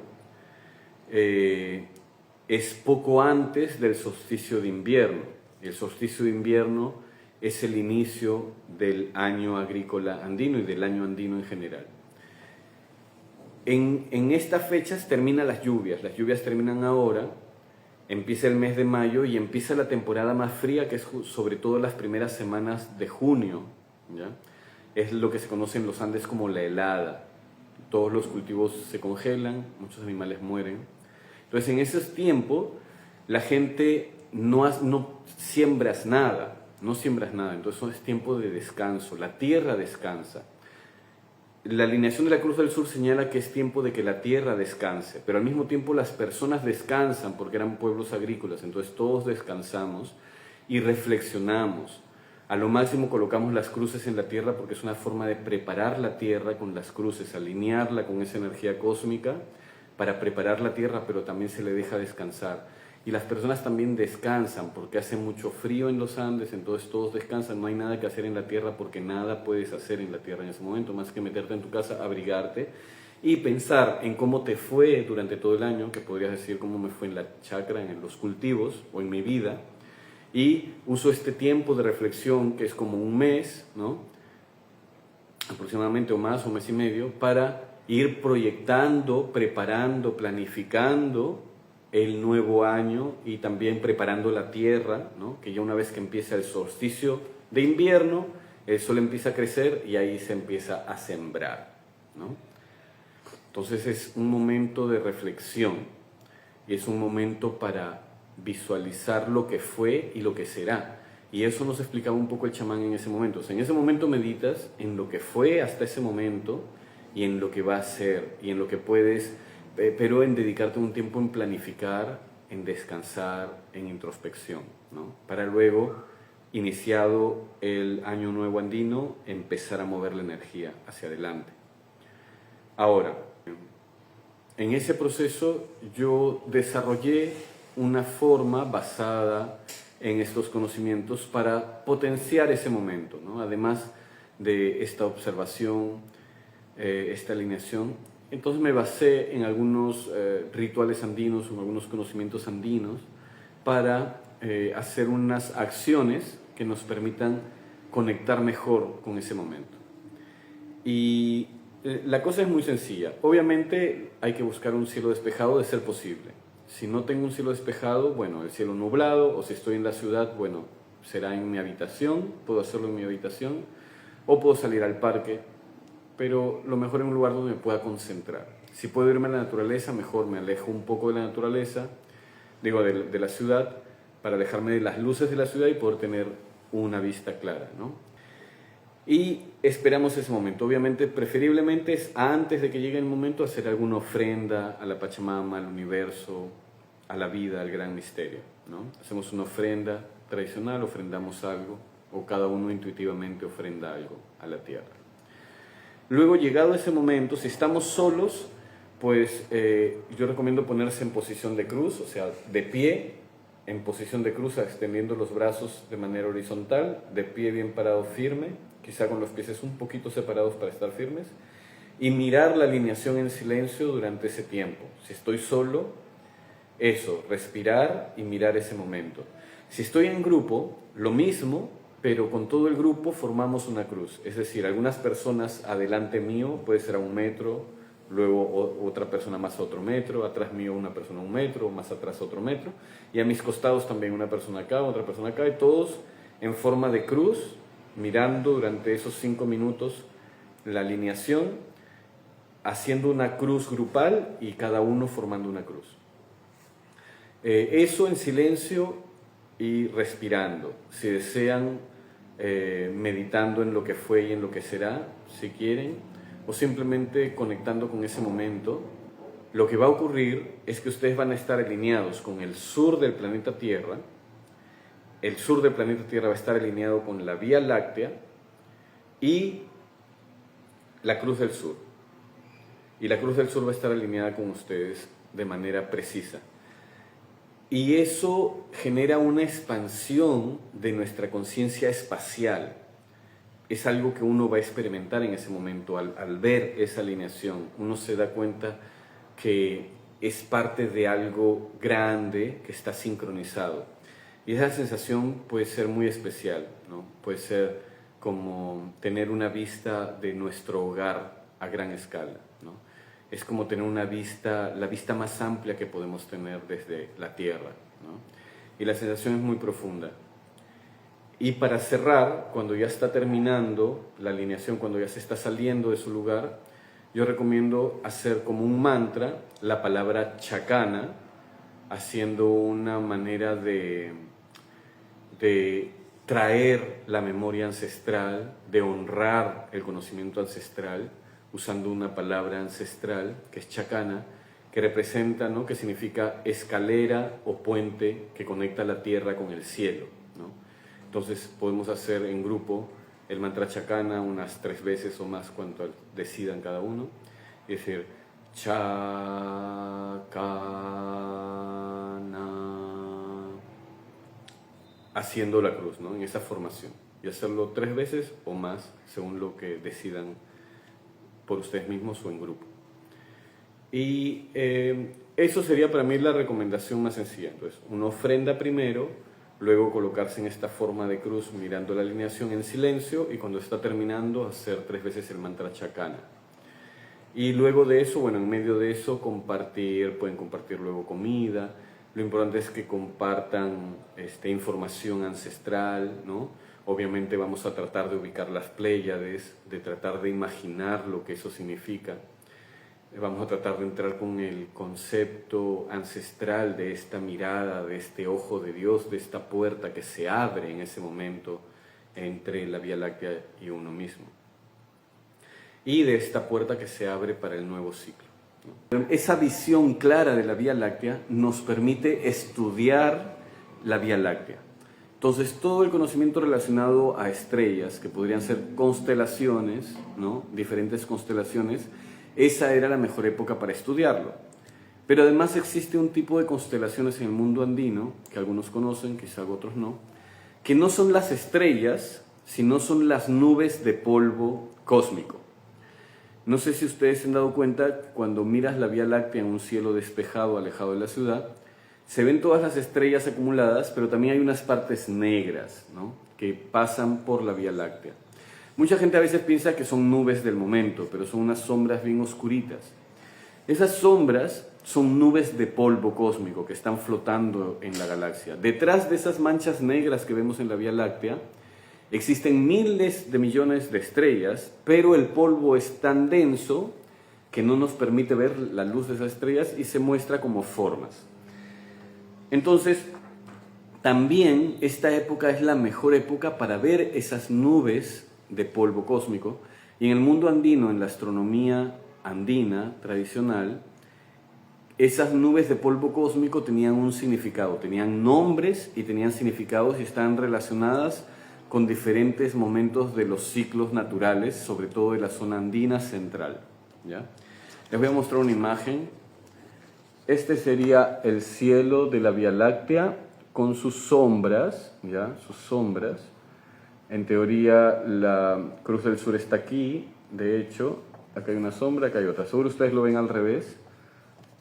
es poco antes del solsticio de invierno. El solsticio de invierno es el inicio del año agrícola andino y del año andino en general. En estas fechas terminan las lluvias terminan ahora, empieza el mes de mayo y empieza la temporada más fría, que es sobre todo las primeras semanas de junio, ¿ya? Es lo que se conoce en los Andes como la helada. Todos los cultivos se congelan, muchos animales mueren. Entonces, en ese tiempo, la gente no siembras nada, entonces es tiempo de descanso, la tierra descansa. La alineación de la Cruz del Sur señala que es tiempo de que la tierra descanse, pero al mismo tiempo las personas descansan porque eran pueblos agrícolas, entonces todos descansamos y reflexionamos. A lo máximo colocamos las cruces en la tierra porque es una forma de preparar la tierra con las cruces, alinearla con esa energía cósmica para preparar la tierra, pero también se le deja descansar. Y las personas también descansan porque hace mucho frío en los Andes, entonces todos descansan, no hay nada que hacer en la tierra porque nada puedes hacer en la tierra en ese momento, más que meterte en tu casa, abrigarte y pensar en cómo te fue durante todo el año, que podrías decir cómo me fue en la chakra, en los cultivos o en mi vida. Y uso este tiempo de reflexión, que es como un mes, ¿no? Aproximadamente, o más, un mes y medio, para ir proyectando, preparando, planificando el nuevo año y también preparando la tierra, ¿no? Que ya una vez que empieza el solsticio de invierno, el sol empieza a crecer y ahí se empieza a sembrar, ¿no? Entonces es un momento de reflexión y es un momento para visualizar lo que fue y lo que será. Y eso nos explicaba un poco el chamán en ese momento. O sea, en ese momento meditas en lo que fue hasta ese momento y en lo que va a ser y en lo que puedes, pero en dedicarte un tiempo en planificar, en descansar, en introspección, ¿no? Para luego, iniciado el año nuevo andino, empezar a mover la energía hacia adelante. Ahora, en ese proceso yo desarrollé una forma basada en estos conocimientos para potenciar ese momento, ¿no? Además de esta observación, esta alineación. Entonces me basé en algunos rituales andinos, en algunos conocimientos andinos, para hacer unas acciones que nos permitan conectar mejor con ese momento. Y la cosa es muy sencilla. Obviamente hay que buscar un cielo despejado de ser posible. Si no tengo un cielo despejado, bueno, el cielo nublado, o si estoy en la ciudad, bueno, será en mi habitación, puedo hacerlo en mi habitación, o puedo salir al parque, pero lo mejor en un lugar donde me pueda concentrar. Si puedo irme a la naturaleza, mejor me alejo un poco de la naturaleza, digo, de la ciudad, para alejarme de las luces de la ciudad y poder tener una vista clara, ¿no? Y esperamos ese momento. Obviamente, preferiblemente es antes de que llegue el momento hacer alguna ofrenda a la Pachamama, al universo, a la vida, al gran misterio, ¿no? Hacemos una ofrenda tradicional, ofrendamos algo, o cada uno intuitivamente ofrenda algo a la tierra. Luego, llegado ese momento, si estamos solos, pues yo recomiendo ponerse en posición de cruz, o sea, de pie, en posición de cruz, extendiendo los brazos de manera horizontal, de pie bien parado firme, quizá con los pies un poquito separados para estar firmes, y mirar la alineación en silencio durante ese tiempo. Si estoy solo, eso, respirar y mirar ese momento. Si estoy en grupo, lo mismo, pero con todo el grupo formamos una cruz. Es decir, algunas personas adelante mío, puede ser a 1 metro, luego otra persona más a otro metro, atrás mío una persona a 1 metro, más atrás otro metro, y a mis costados también una persona acá, otra persona acá, y todos en forma de cruz, mirando durante esos 5 minutos la alineación, haciendo una cruz grupal y cada uno formando una cruz. Eso en silencio y respirando. Si desean, meditando en lo que fue y en lo que será, si quieren, o simplemente conectando con ese momento, lo que va a ocurrir es que ustedes van a estar alineados con el sur del planeta Tierra. El sur del planeta Tierra va a estar alineado con la Vía Láctea y la Cruz del Sur. Y la Cruz del Sur va a estar alineada con ustedes de manera precisa. Y eso genera una expansión de nuestra conciencia espacial. Es algo que uno va a experimentar en ese momento. Al ver esa alineación, uno se da cuenta que es parte de algo grande que está sincronizado. Y esa sensación puede ser muy especial, ¿no? Puede ser como tener una vista de nuestro hogar a gran escala, ¿no? Es como tener una vista, la vista más amplia que podemos tener desde la Tierra, ¿no? Y la sensación es muy profunda. Y para cerrar, cuando ya está terminando la alineación, cuando ya se está saliendo de su lugar, yo recomiendo hacer como un mantra la palabra chakana, haciendo una manera de traer la memoria ancestral, de honrar el conocimiento ancestral, usando una palabra ancestral que es chakana, que representa, ¿no?, que significa escalera o puente que conecta la tierra con el cielo, ¿no? Entonces podemos hacer en grupo el mantra Chakana unas 3 veces o más cuanto decidan cada uno. Es decir, Chakana, haciendo la cruz, ¿no? En esa formación. Y hacerlo 3 veces o más según lo que decidan por ustedes mismos o en grupo. Y eso sería para mí la recomendación más sencilla. Entonces, una ofrenda primero, luego colocarse en esta forma de cruz mirando la alineación en silencio y cuando está terminando hacer 3 veces el mantra Chakana. Y luego de eso, bueno, en medio de eso pueden compartir luego comida. Lo importante es que compartan información ancestral, ¿no? Obviamente vamos a tratar de ubicar las Pléyades, de tratar de imaginar lo que eso significa. Vamos a tratar de entrar con el concepto ancestral de esta mirada, de este ojo de Dios, de esta puerta que se abre en ese momento entre la Vía Láctea y uno mismo. Y de esta puerta que se abre para el nuevo ciclo. Esa visión clara de la Vía Láctea nos permite estudiar la Vía Láctea. Entonces, todo el conocimiento relacionado a estrellas, que podrían ser constelaciones, ¿no? Diferentes constelaciones, esa era la mejor época para estudiarlo. Pero además existe un tipo de constelaciones en el mundo andino, que algunos conocen, quizá otros no, que no son las estrellas, sino son las nubes de polvo cósmico. No sé si ustedes se han dado cuenta, cuando miras la Vía Láctea en un cielo despejado, alejado de la ciudad, se ven todas las estrellas acumuladas, pero también hay unas partes negras, ¿no? Que pasan por la Vía Láctea. Mucha gente a veces piensa que son nubes del momento, pero son unas sombras bien oscuritas. Esas sombras son nubes de polvo cósmico que están flotando en la galaxia. Detrás de esas manchas negras que vemos en la Vía Láctea, existen miles de millones de estrellas, pero el polvo es tan denso que no nos permite ver la luz de esas estrellas y se muestra como formas. Entonces, también esta época es la mejor época para ver esas nubes de polvo cósmico. Y en el mundo andino, en la astronomía andina tradicional, esas nubes de polvo cósmico tenían un significado, tenían nombres y tenían significados y estaban relacionadas con diferentes momentos de los ciclos naturales, sobre todo de la zona andina central, ¿ya? Les voy a mostrar una imagen. Este sería el cielo de la Vía Láctea con sus sombras, ¿ya? Sus sombras. En teoría la Cruz del Sur está aquí, de hecho, acá hay una sombra, acá hay otra. Seguro ustedes lo ven al revés,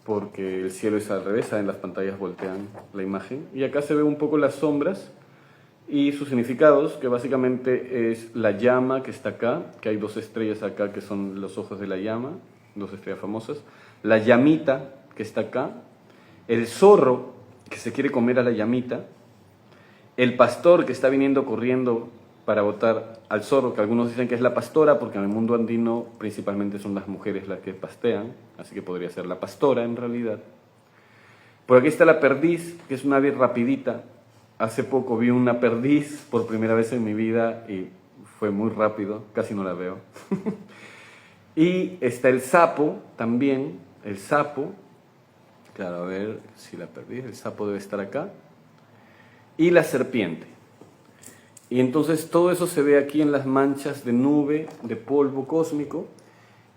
porque el cielo es al revés, saben, las pantallas voltean la imagen. Y acá se ve un poco las sombras y sus significados, que básicamente es la llama que está acá, que hay 2 estrellas acá que son los ojos de la llama, 2 estrellas famosas, la llamita que está acá, el zorro que se quiere comer a la llamita, el pastor que está viniendo corriendo para botar al zorro, que algunos dicen que es la pastora, porque en el mundo andino principalmente son las mujeres las que pastean, así que podría ser la pastora en realidad. Por aquí está la perdiz, que es una ave rapidita. Hace poco vi una perdiz por primera vez en mi vida y fue muy rápido, casi no la veo. Y está el sapo también, el sapo, claro, a ver si la perdiz, el sapo debe estar acá, y la serpiente. Y entonces todo eso se ve aquí en las manchas de nube, de polvo cósmico,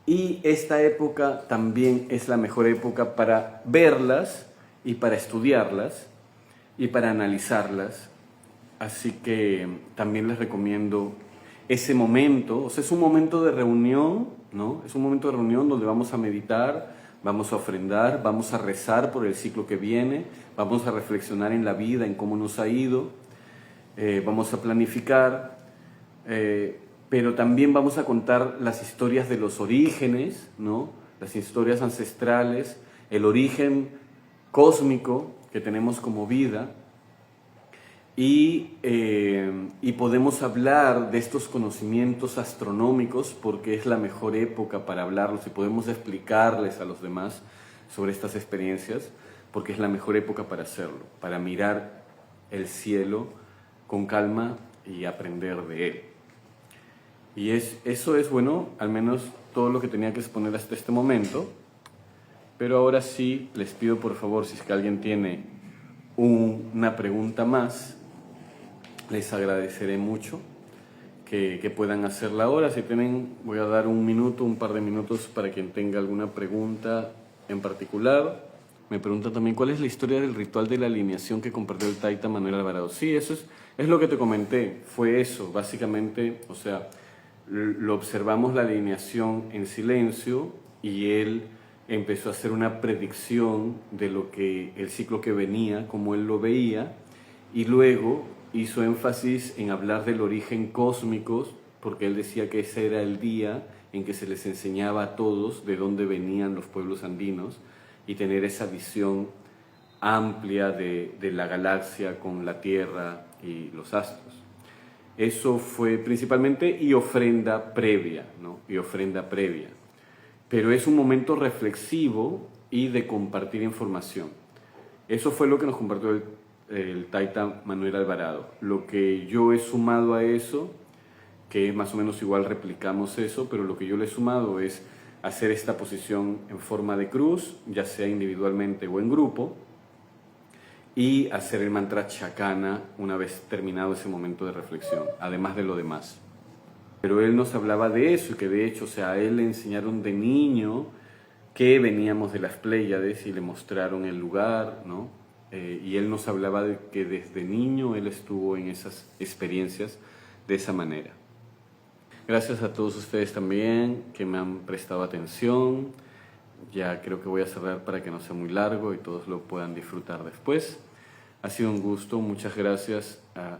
y esta época también es la mejor época para verlas y para estudiarlas y para analizarlas. Así que también les recomiendo ese momento. O sea, es un momento de reunión, ¿no? Es un momento de reunión donde vamos a meditar, vamos a ofrendar, vamos a rezar por el ciclo que viene, vamos a reflexionar en la vida, en cómo nos ha ido. Vamos a planificar, pero también vamos a contar las historias de los orígenes, ¿no? Las historias ancestrales, el origen cósmico que tenemos como vida, y podemos hablar de estos conocimientos astronómicos porque es la mejor época para hablarlos y podemos explicarles a los demás sobre estas experiencias porque es la mejor época para hacerlo, para mirar el cielo con calma y aprender de él. Y eso es, bueno, al menos todo lo que tenía que exponer hasta este momento. Pero ahora sí, les pido por favor, si es que alguien tiene una pregunta más, Les agradeceré mucho que puedan hacerla ahora. Si tienen, voy a dar un par de minutos para quien tenga alguna pregunta en particular. Me pregunta también cuál es la historia del ritual de la alineación que compartió el Taita Manuel Alvarado. Sí, eso es lo que te comenté, fue eso, básicamente, o sea, lo observamos la alineación en silencio y él empezó a hacer una predicción de lo que el ciclo que venía, como él lo veía, y luego hizo énfasis en hablar del origen cósmico, porque él decía que ese era el día en que se les enseñaba a todos de dónde venían los pueblos andinos y tener esa visión amplia de la galaxia con la Tierra y los astros. Eso fue principalmente y ofrenda previa, ¿no? Y ofrenda previa. Pero es un momento reflexivo y de compartir información. Eso fue lo que nos compartió el Taita Manuel Alvarado. Lo que yo he sumado a eso, que más o menos igual replicamos eso, pero lo que yo le he sumado es hacer esta posición en forma de cruz, ya sea individualmente o en grupo, y hacer el mantra Chakana una vez terminado ese momento de reflexión, además de lo demás. Pero él nos hablaba de eso y que de hecho, o sea, a él le enseñaron de niño que veníamos de las Pléyades y le mostraron el lugar, ¿no? Y él nos hablaba de que desde niño él estuvo en esas experiencias de esa manera. Gracias a todos ustedes también que me han prestado atención. Ya creo que voy a cerrar para que no sea muy largo y todos lo puedan disfrutar después. Ha sido un gusto, muchas gracias a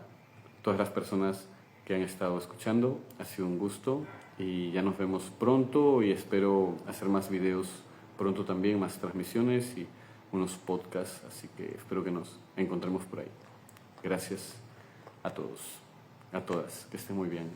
todas las personas que han estado escuchando. Ha sido un gusto y ya nos vemos pronto y espero hacer más videos pronto también, más transmisiones y unos podcasts, así que espero que nos encontremos por ahí. Gracias a todos, a todas, que estén muy bien.